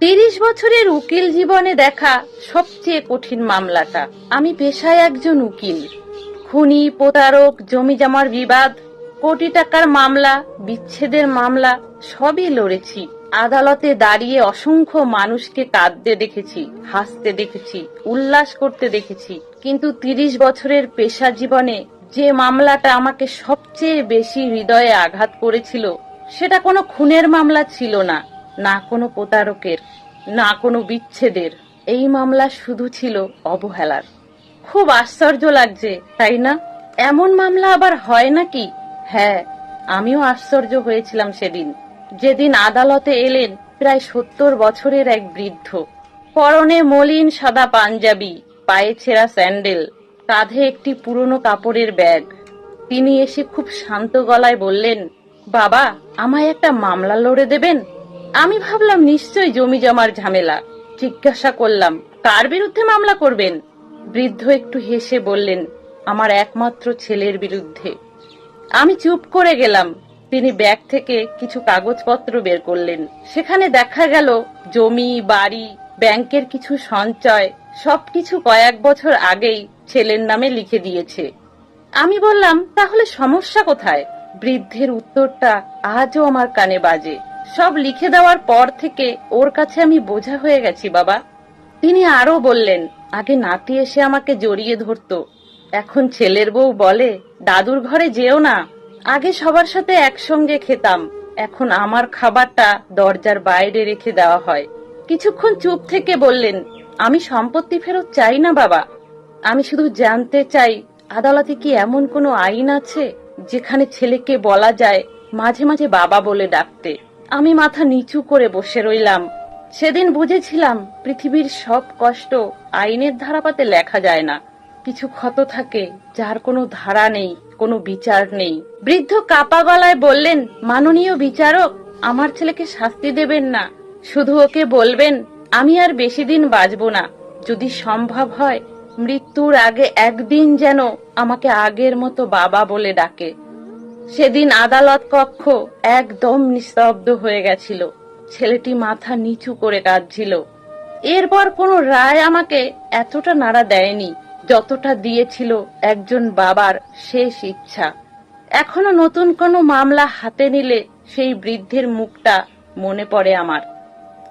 30 বছরের উকিল জীবনে দেখা সবচেয়ে কঠিন মামলাটা। আমি পেশায় একজন উকিল। খুনি, প্রতারক, জমি জমার বিবাদ, কোটি টাকার মামলা, বিচ্ছেদের মামলা সবই লড়েছি। আদালতে দাঁড়িয়ে অসংখ্য মানুষকে কাঁদতে দেখেছি, হাসতে দেখেছি, উল্লাস করতে দেখেছি। কিন্তু 30 বছরের পেশা জীবনে যে মামলাটা আমাকে সবচেয়ে বেশি হৃদয়ে আঘাত করেছিল, সেটা কোনো খুনের মামলা ছিল না, না কোনো প্রতারকের, না কোনো বিচ্ছেদের। এই মামলা শুধু ছিল অবহেলার। খুব আশ্চর্য লাগছে, তাই না? এমন মামলা আবার হয় নাকি? হ্যাঁ, আমিও আশ্চর্য হয়েছিলাম সেদিন, যেদিন আদালতে এলেন প্রায় 70 বছরের এক বৃদ্ধ। পরনে মলিন সাদা পাঞ্জাবি, পায়ে ছেঁড়া স্যান্ডেল, কাঁধে একটি পুরনো কাপড়ের ব্যাগ। তিনি এসে খুব শান্ত গলায় বললেন, বাবা, আমায় একটা মামলা লড়ে দেবেন? আমি ভাবলাম নিশ্চয়ই জমি জমার ঝামেলা। জিজ্ঞাসা করলাম, কার বিরুদ্ধে মামলা করবেন? বৃদ্ধ একটু হেসে বললেন, আমার একমাত্র ছেলের বিরুদ্ধে। আমি চুপ করে গেলাম। তিনি ব্যাগ থেকে কিছু কাগজপত্র বের করলেন। সেখানে দেখা গেল জমি, বাড়ি, ব্যাংকের কিছু সঞ্চয় সবকিছু কয়েক বছর আগেই ছেলের নামে লিখে দিয়েছে। আমি বললাম, তাহলে সমস্যা কোথায়? বৃদ্ধের উত্তরটা আজও আমার কানে বাজে। সব লিখে দেওয়ার পর থেকে ওর কাছে আমি বোঝা হয়ে গেছি বাবা। তিনি আরো বললেন, আগে নাতি এসে আমাকে জড়িয়ে ধরতো, এখন ছেলের বউ বলে দাদুর ঘরে যেও না। আগে সবার সাথে একসঙ্গে খেতাম, এখন আমার খাবারটা দরজার বাইরে রেখে দেওয়া হয়। কিছুক্ষণ চুপ থেকে বললেন, আমি সম্পত্তি ফেরত চাই না বাবা, আমি শুধু জানতে চাই আদালতে কি এমন কোনো আইন আছে যেখানে ছেলেকে বলা যায় মাঝে মাঝে বাবা বলে ডাকতে। আমি মাথা নিচু করে বসে রইলাম। সেদিন বুঝেছিলাম পৃথিবীর সব কষ্ট আইনের ধারাপাতে লেখা যায় না। কিছু ক্ষত থাকে যার কোনো ধারা নেই, কোনো বিচার নেই। বৃদ্ধ কাপা গলায় বললেন, মাননীয় বিচারক, আমার ছেলেকে শাস্তি দেবেন না, শুধু ওকে বলবেন আমি আর বেশি দিন বাঁচব না। যদি সম্ভব হয় মৃত্যুর আগে একদিন যেন আমাকে আগের মতো বাবা বলে ডাকে। সেদিন আদালত কক্ষ একদম নিস্তব্ধ হয়ে গেছিল। ছেলেটি মাথা নিচু করে কাঁদছিল। এরপর কোনো রায় আমাকে এতটা নাড়া দেয়নি যতটা দিয়েছিল একজন বাবার শেষ ইচ্ছা। এখনো নতুন কোনো মামলা হাতে নিলে সেই বৃদ্ধের মুখটা মনে পড়ে আমার।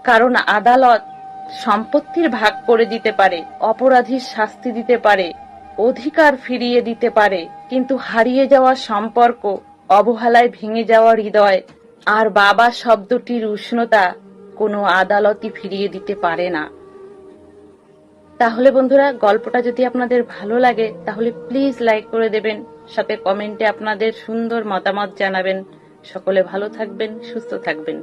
কারণ আদালত সম্পত্তির ভাগ করে দিতে পারে, অপরাধীর শাস্তি দিতে পারে, অধিকার ফিরিয়ে দিতে পারে, কিন্তু হারিয়ে যাওয়া সম্পর্ক, অবহেলায় ভেঙে যাওয়া হৃদয় আর বাবা শব্দটির উষ্ণতা কোনো আদালতই ফিরিয়ে দিতে পারে না। তাহলে বন্ধুরা, গল্পটা যদি আপনাদের ভালো লাগে তাহলে প্লিজ লাইক করে দেবেন, সাথে কমেন্টে আপনাদের সুন্দর মতামত জানাবেন। সকলে ভালো থাকবেন, সুস্থ থাকবেন।